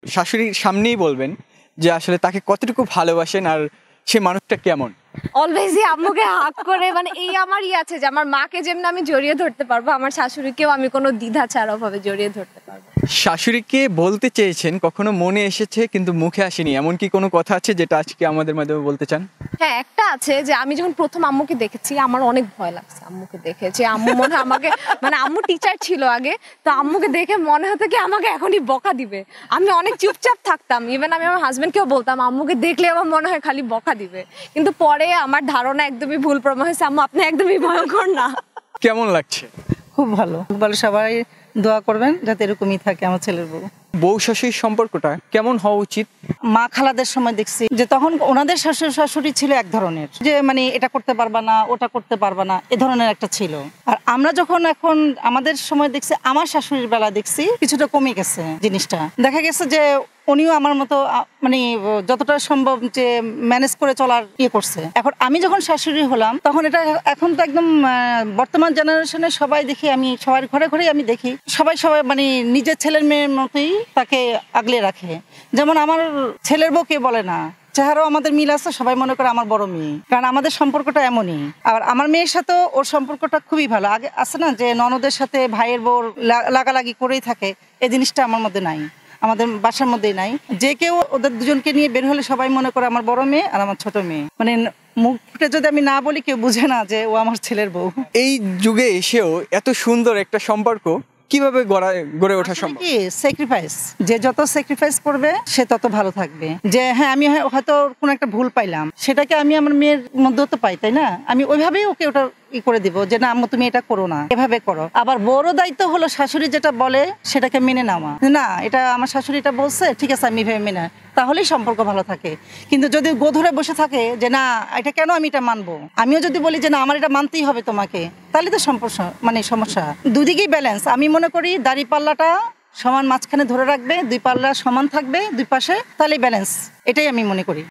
শাশুড়ির সামনেই বলবেন যে আসলে তাকে কতটুকু ভালোবাসেন আর সে মানুষটা কেমন। অলওয়েজই আম্মুকে হাগ করে, মানে এই আমার আছে যে আমার মাকে যেমন আমি জড়িয়ে ধরতে পারবো, আমার শাশুড়িকেও আমি কোনো দ্বিধা ছাড়া ভাবে জড়িয়ে ধরতে পারবো। শাশুড়িকে বলতে চেয়েছেন, কখনো মনে এসেছে কিন্তু মুখে আসেনি, এমন কি কোনো কথা আছে যেটা আজকে আমাদের মাধ্যমে বলতে চান? হ্যাঁ, একটা আছে যে আমি যখন প্রথম আম্মুকে দেখেছি আমার অনেক ভয় লাগছে। আম্মুকে দেখে যে আম্মু মনে হয় আমাকে, মানে আম্মু টিচার ছিল আগে, তো আম্মুকে দেখে মনে হতো কি আমাকে এখনই বকা দিবে। আমি অনেক চুপচাপ থাকতাম, ইভেন আমি আমার হাজবেন্ডকেও বলতাম আম্মুকে দেখলে আমার মনে হয় খালি বকা দিবে। কিন্তু পরে আমার ধারণা একদমই ভুল প্রমাণ হয়েছে, আম্মু আপনি একদমই ভয়ঙ্কর না। কেমন লাগছে? খুব ভালো, সবাই দোয়া করবেন যাতে এরকমই থাকে আমার ছেলের বউ। বউ শাশুড়ির সম্পর্কটা কেমন হওয়া উচিত? মা খালাদের সময় দেখছি যে তখন ওনাদের শাশুড়ি শাশুড়ি ছিল এক ধরনের, যে মানে এটা করতে পারবা না, ওটা করতে পারবা না, এ ধরনের একটা ছিল। আর আমরা যখন এখন আমাদের সময় দেখছি, আমার শাশুড়ির বেলা দেখছি কিছুটা কমে গেছে জিনিসটা। দেখা গেছে যে উনিও আমার মতো মানে যতটা সম্ভব যে ম্যানেজ করে চলার করছে। এখন আমি যখন শাশুড়ি হলাম তখন এটা এখন তো একদম বর্তমান জেনারেশনে সবাই দেখি, আমি সবার ঘরে ঘরে আমি দেখি সবাই মানে নিজের ছেলের মেয়ের মতোই তাকে আগলে রাখে। যেমন আমার ছেলের বউ কে বলে না, চেহারাও আমাদের মিল আছে, সবাই মনে করে আমার বড় মেয়ে, কারণ আমাদের সম্পর্কটা এমনই। আর আমার মেয়ের সাথেও ওর সম্পর্কটা খুবই ভালো। আগে আছে না যে ননদের সাথে ভাইয়ের বউ লাগালাগি করেই থাকে, এই জিনিসটা আমার মধ্যে নাই, আমাদের বাসার মধ্যেই নাই। যে কেউ ওদের দুজনকে নিয়ে বের হলে সবাই মনে করে আমার বড় মেয়ে আর আমার ছোট মেয়ে, মানে মুখ ফুটে যদি আমি না বলি কেউ বুঝে না যে ও আমার ছেলের বউ। এই যুগে এসেও এত সুন্দর একটা সম্পর্ক কিভাবে গড়ে ওঠা সম্ভব? স্যাক্রিফাইস, যে যত স্যাক্রিফাইস করবে সে তত ভালো থাকবে। যে হ্যাঁ আমি হয়তো কোনো একটা ভুল পাইলাম, সেটাকে আমি আমার মেয়ের মধ্যেও তো পাই, তাই না? আমি ওইভাবেই ওকে ওটা করে দিব যে না আম্মু তুমি এটা করো না, এভাবে করো। আবার বড় দায়িত্ব হলো শাশুড়ি যেটা বলে সেটাকে মেনে নেওয়া। না এটা আমার শাশুড়ি এটা বলছে, ঠিক আছে আমি ভেবে মেনে, তাহলেই সম্পর্ক ভালো থাকে। কিন্তু যদি গোধরে বসে থাকে যে না এটা কেন আমি এটা মানবো, আমিও যদি বলি যে না আমার এটা মানতেই হবে তোমাকে, তাহলে তো মানে সমস্যা। দুদিকেই ব্যালেন্স। আমি মনে করি দাড়ি পাল্লাটা সমান মাঝখানে ধরে রাখবে, দুই পাল্লা সমান থাকবে দুই পাশে, তাহলে ব্যালেন্স। এটাই আমি মনে করি।